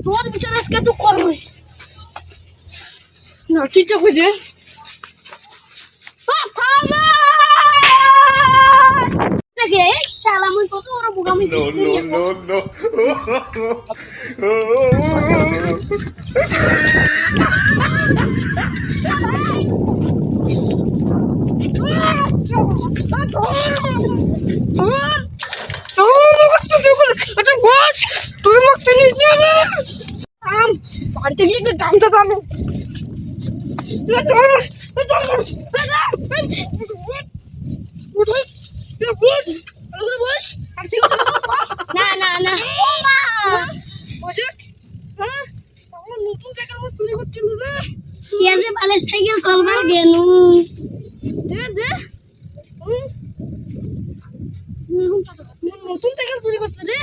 তোর বিচার আজকে তো করবে না, ঠিক আছে যে শালা মুই কত ওরা বুগামি No, no, no, no. বাড়িতে গিয়ে গামছা দাম না না না নতুন জায়গার মতো চুরি করছিল রে ইয়াজে বালের সাইকেল চলবার গেল দে দে নতুন সাইকেল চুরি করছে রে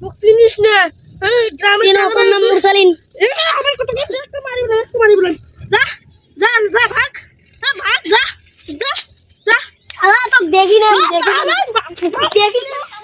মুখ চিনিস না গ্রামের নতুন নম্বর চালিন আমার কত একটা মারি বলেন যা যা যা ভাগ ভাগ যা যা যা আলা তো দেখি না দেখি না